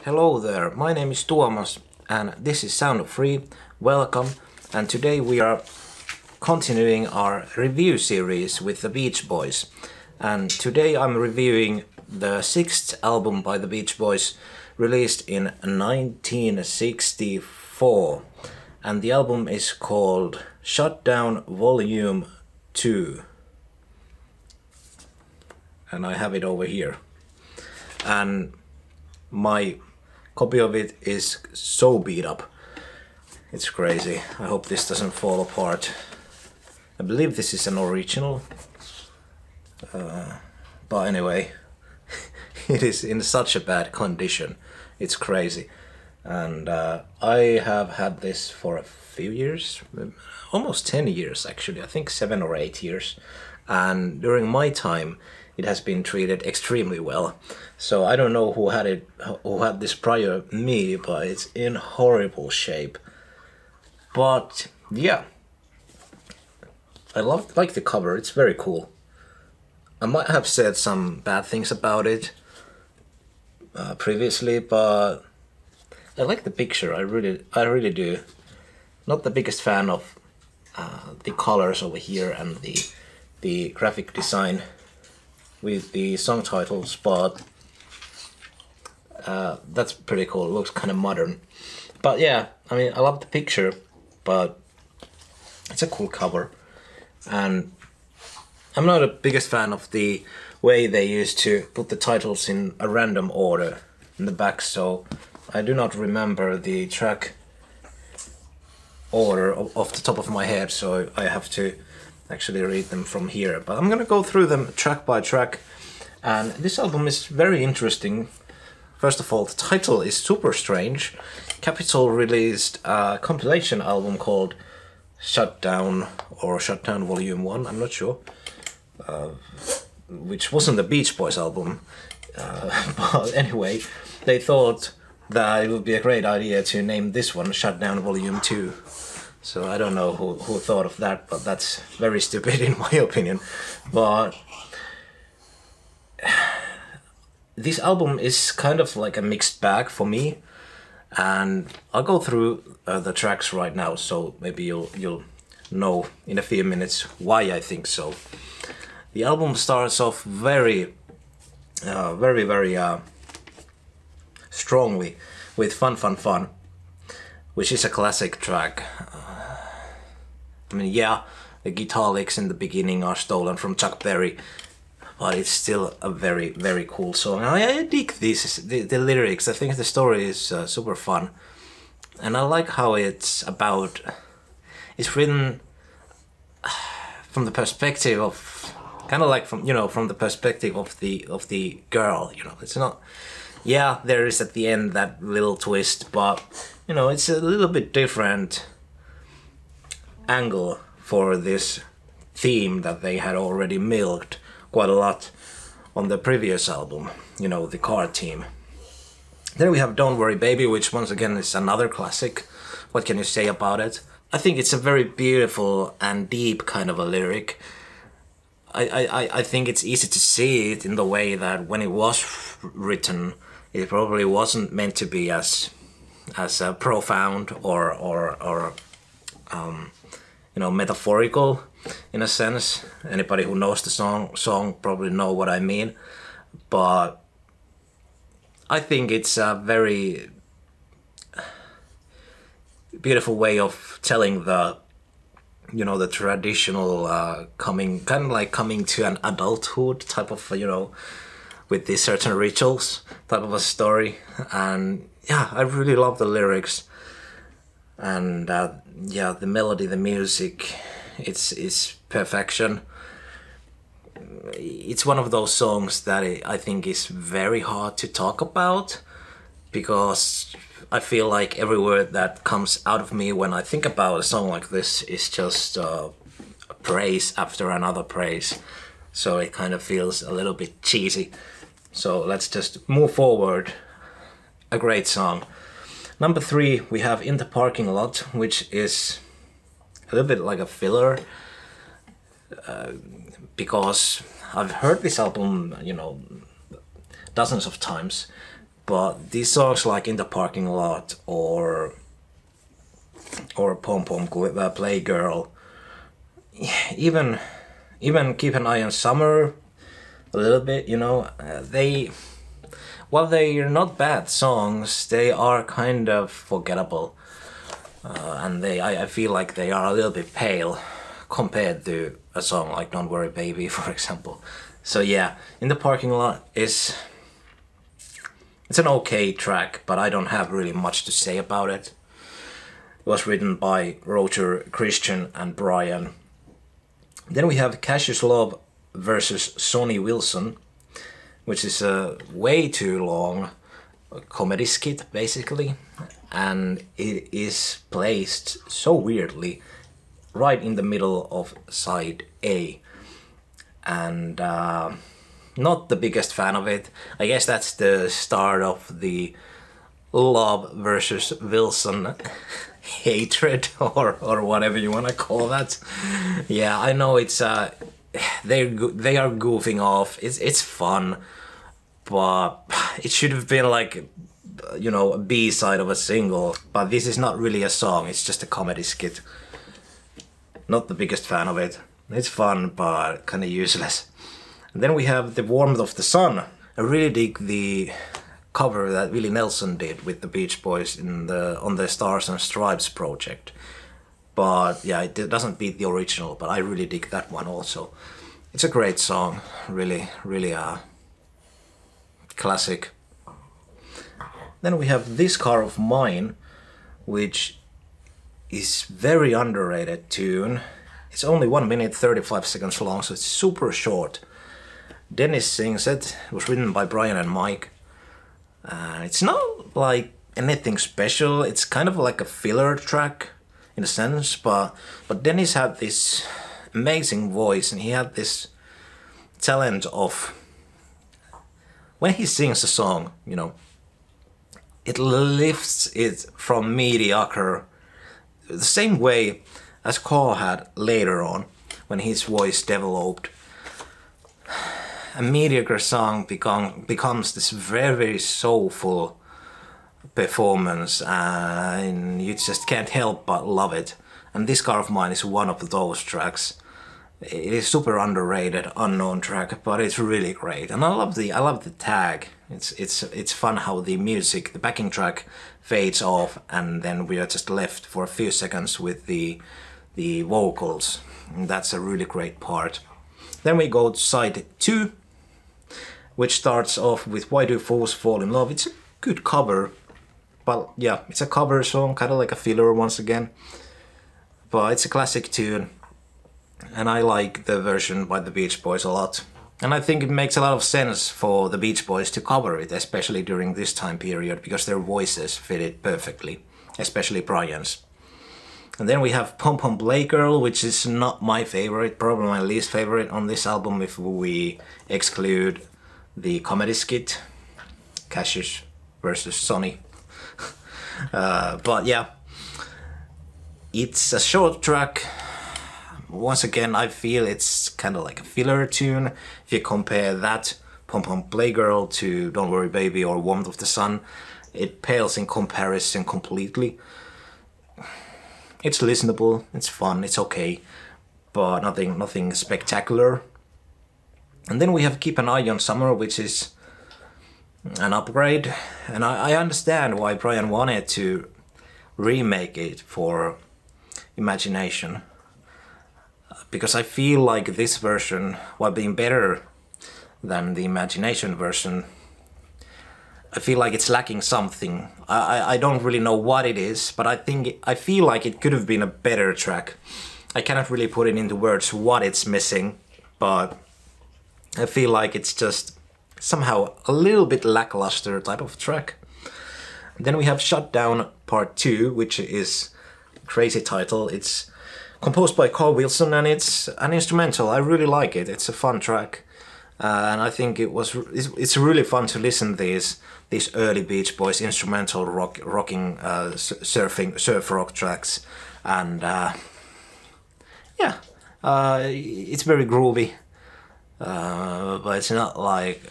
Hello there, my name is Tuomas and this is Sound of Free. Welcome, and today we are continuing our review series with the Beach Boys. And today I'm reviewing the 6th album by the Beach Boys, released in 1964. And the album is called Shutdown Volume 2. And I have it over here. And my copy of it is so beat up. It's crazy. I hope this doesn't fall apart. I believe this is an original. But anyway, it is in such a bad condition. It's crazy. And I have had this for a few years, almost 10 years actually, I think 7 or 8 years. And during my time, it has been treated extremely well. So I don't know who had this prior me, but it's in horrible shape. But yeah, I like the cover. It's very cool. I might have said some bad things about it previously, but I like the picture. I really do. Not the biggest fan of the colors over here and the graphic design with the song titles, but that's pretty cool. It looks kind of modern. But yeah, I mean, I love the picture, but it's a cool cover. And I'm not the biggest fan of the way they used to put the titles in a random order in the back, so I do not remember the track order off the top of my head, so I have to actually read them from here. But I'm gonna go through them track by track, and this album is very interesting. First of all, the title is super strange. Capitol released a compilation album called Shutdown or Shutdown Volume 1, I'm not sure, which wasn't the Beach Boys album, but anyway, they thought that it would be a great idea to name this one Shutdown Volume 2. So I don't know who thought of that, but that's very stupid in my opinion. But this album is kind of like a mixed bag for me, and I'll go through the tracks right now, so maybe you'll know in a few minutes why I think so. The album starts off very strongly with Fun Fun Fun, which is a classic track. I mean, yeah, the guitar licks in the beginning are stolen from Chuck Berry, but it's still a very cool song. I dig the lyrics. I think the story is super fun, and I like how it's written from the perspective of, kind of like from the perspective of the girl. You know, it's not. Yeah, there is at the end that little twist, but you know, it's a little bit different angle for this theme that they had already milked quite a lot on the previous album, you know, the car theme. Then we have Don't Worry Baby, which once again is another classic. What can you say about it? I think it's a very beautiful and deep kind of a lyric. I think it's easy to see it in the way that when it was written, it probably wasn't meant to be as profound or you know, metaphorical in a sense. Anybody who knows the song probably know what I mean. But I think it's a very beautiful way of telling the, you know, the traditional coming to an adulthood type of, you know, with these certain rituals type of a story. And yeah, I really love the lyrics. And yeah, the melody, the music, it's perfection. It's one of those songs that I think is very hard to talk about, because I feel like every word that comes out of me when I think about a song like this is just praise after another praise. So it kind of feels a little bit cheesy. So let's just move forward. A great song. Number 3, we have In the Parking Lot, which is a little bit like a filler, because I've heard this album, you know, dozens of times, But these songs like In the Parking Lot or Pom Pom Play Girl, even Keep an Eye on Summer a little bit, you know, while they're not bad songs, they are kind of forgettable, and I feel like they are a little bit pale compared to a song like Don't Worry Baby, for example. So yeah, In the Parking Lot it's an okay track, but I don't have really much to say about it. It was written by Roger, Christian and Brian. Then we have Cassius Love versus Sonny Wilson, which is a way too long comedy skit basically, and it is placed so weirdly right in the middle of side A, and not the biggest fan of it. I guess that's the start of the Love versus Wilson hatred or whatever you want to call that. Yeah, I know it's they are goofing off. It's fun, but it should have been like, you know, a B-side of a single. But this is not really a song, it's just a comedy skit. Not the biggest fan of it. It's fun, but kind of useless. And then we have The Warmth of the Sun. I really dig the cover that Willie Nelson did with the Beach Boys on the Stars and Stripes project. But yeah, it doesn't beat the original, but I really dig that one also. It's a great song, really classic. Then we have This Car of Mine, which is very underrated tune. It's only 1 minute 35 seconds long, so it's super short. Dennis sings it. It was written by Brian and Mike. It's not like anything special. It's kind of like a filler track in a sense, but Dennis had this amazing voice, and he had this talent of, when he sings a song, you know, it lifts it from mediocre, the same way as Carl had later on when his voice developed. A mediocre song becomes this very, very soulful performance, and you just can't help but love it. And This Car of Mine is one of those tracks. It is super underrated, unknown track, but it's really great. And I love the tag. It's fun how the music, the backing track, fades off, and then we are just left for a few seconds with the vocals. And that's a really great part. Then we go to side 2, which starts off with Why Do Fools Fall in Love. It's a good cover, but yeah, it's a cover song, kind of like a filler once again. But it's a classic tune, and I like the version by the Beach Boys a lot. And I think it makes a lot of sense for the Beach Boys to cover it, especially during this time period, because their voices fit it perfectly, especially Brian's. And then we have Pom Pom Play Girl, which is not my favorite, probably my least favorite on this album if we exclude the comedy skit, Cassius versus Sonny. But yeah, it's a short track. Once again, I feel it's kind of like a filler tune. If you compare that Pom Pom Play Girl to Don't Worry Baby or Warmth of the Sun, it pales in comparison completely. It's listenable, it's fun, it's okay, but nothing spectacular. And then we have Keep an Eye on Summer, which is an upgrade, and I understand why Brian wanted to remake it for Imagination, because I feel like this version, while being better than the Imagination version, I feel like it's lacking something. I don't really know what it is, but I feel like it could have been a better track. I cannot really put it into words what it's missing, but I feel like it's just somehow a little bit lackluster type of track. Then we have Shut Down Part 2, which is a crazy title. It's composed by Carl Wilson, and it's an instrumental. I really like it. It's a fun track. And I think it's really fun to listen to these early Beach Boys instrumental rocking surf rock tracks, and yeah, it's very groovy, but it's not like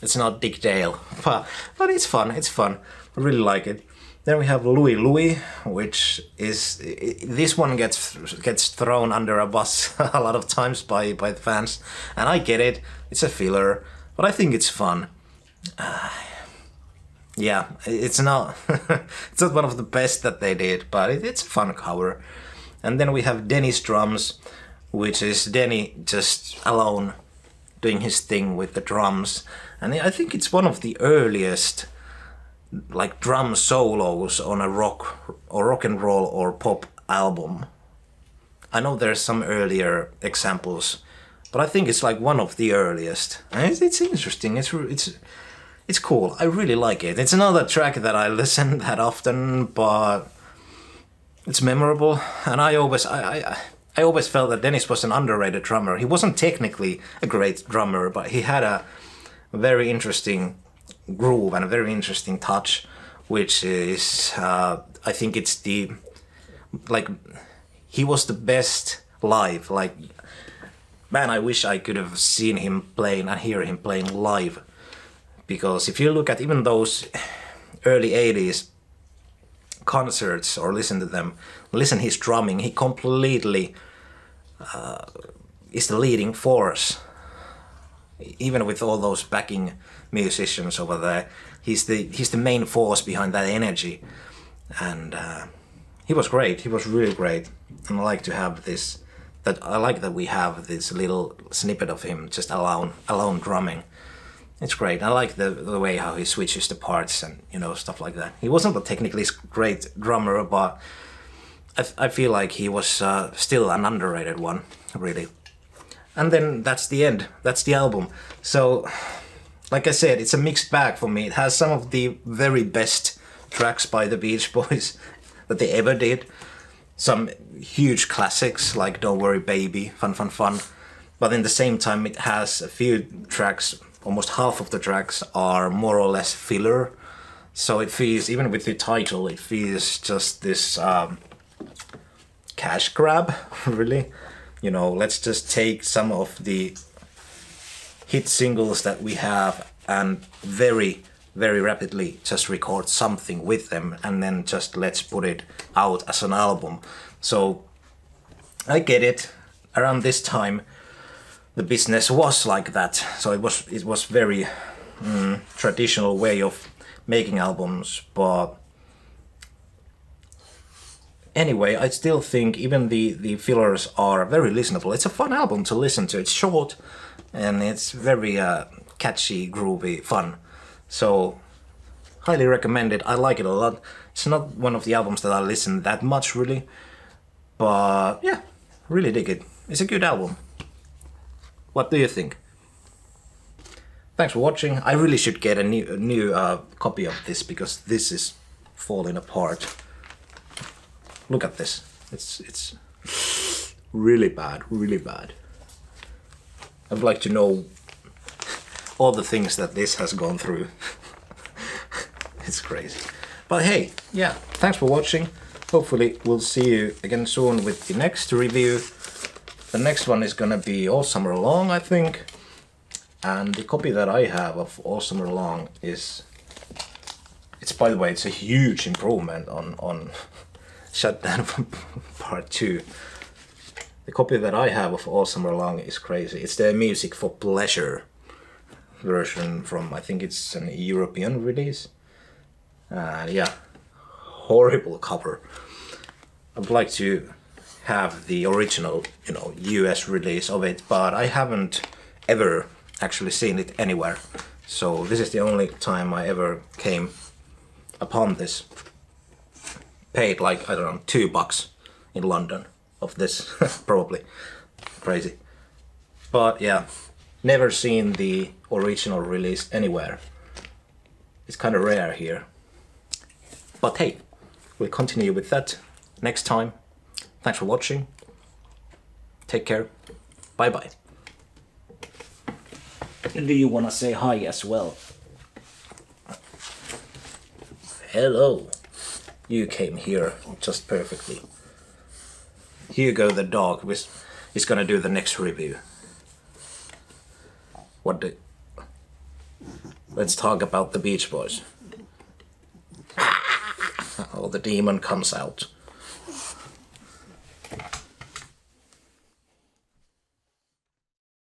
It's not Dick Dale, but it's fun. It's fun. I really like it. Then we have Louie, which is this one gets thrown under a bus a lot of times by the fans, and I get it. It's a filler, but I think it's fun. Yeah, it's not it's not one of the best that they did, but it's a fun cover. And then we have Denny's drums, which is Denny just alone doing his thing with the drums, and I think it's one of the earliest like drum solos on a rock and roll or pop album. I know there's some earlier examples, but I think it's like one of the earliest. And it's interesting. It's cool. I really like it. It's another track that I listen that often, but it's memorable. And I always felt that Dennis was an underrated drummer. He wasn't technically a great drummer, but he had a very interesting groove and a very interesting touch, which is I think it's the like he was the best live. Like, man, I wish I could have seen him playing and hear him playing live, because if you look at even those early 80s concerts or listen his drumming, he completely is the leading force. Even with all those backing musicians over there, he's the main force behind that energy, and he was great. He was really great, and I like to have this. I like that we have this little snippet of him just alone drumming. It's great. I like the way how he switches the parts and stuff like that. He wasn't a technically great drummer, but I feel like he was still an underrated one, really. And then that's the end. That's the album. So, like I said, it's a mixed bag for me. It has some of the very best tracks by the Beach Boys that they ever did. Some huge classics like Don't Worry Baby, Fun Fun Fun. But in the same time, it has a few tracks, almost half of the tracks are more or less filler. So it feels, even with the title, it feels just this cash grab, really. Let's just take some of the hit singles that we have and very, very rapidly just record something with them, and then just let's put it out as an album. So I get it. Around this time, the business was like that. So it was very traditional way of making albums, but anyway, I still think even the fillers are very listenable. It's a fun album to listen to. It's short and it's very catchy, groovy, fun. So, highly recommend it. I like it a lot. It's not one of the albums that I listen that much, really. But, yeah, really dig it. It's a good album. What do you think? Thanks for watching. I really should get a new copy of this, because this is falling apart. Look at this. It's really bad, really bad. I'd like to know all the things that this has gone through. It's crazy. But hey, yeah, thanks for watching. Hopefully we'll see you again soon with the next review. The next one is gonna be All Summer Long, I think. And the copy that I have of All Summer Long is... by the way, it's a huge improvement on Shutdown Part 2. The copy that I have of All Summer Long is crazy. It's the Music for Pleasure version from, I think it's an European release. Yeah, horrible cover. I'd like to have the original, US release of it, but I haven't ever actually seen it anywhere. So this is the only time I ever came upon this. Paid like, I don't know, $2 in London of this, probably. Crazy. But yeah, never seen the original release anywhere. It's kind of rare here. But hey, we'll continue with that next time. Thanks for watching. Take care. Bye bye. Do you want to say hi as well? Hello. You came here just perfectly. Hugo the dog is gonna do the next review. What the... Let's talk about the Beach Boys. Oh, the demon comes out.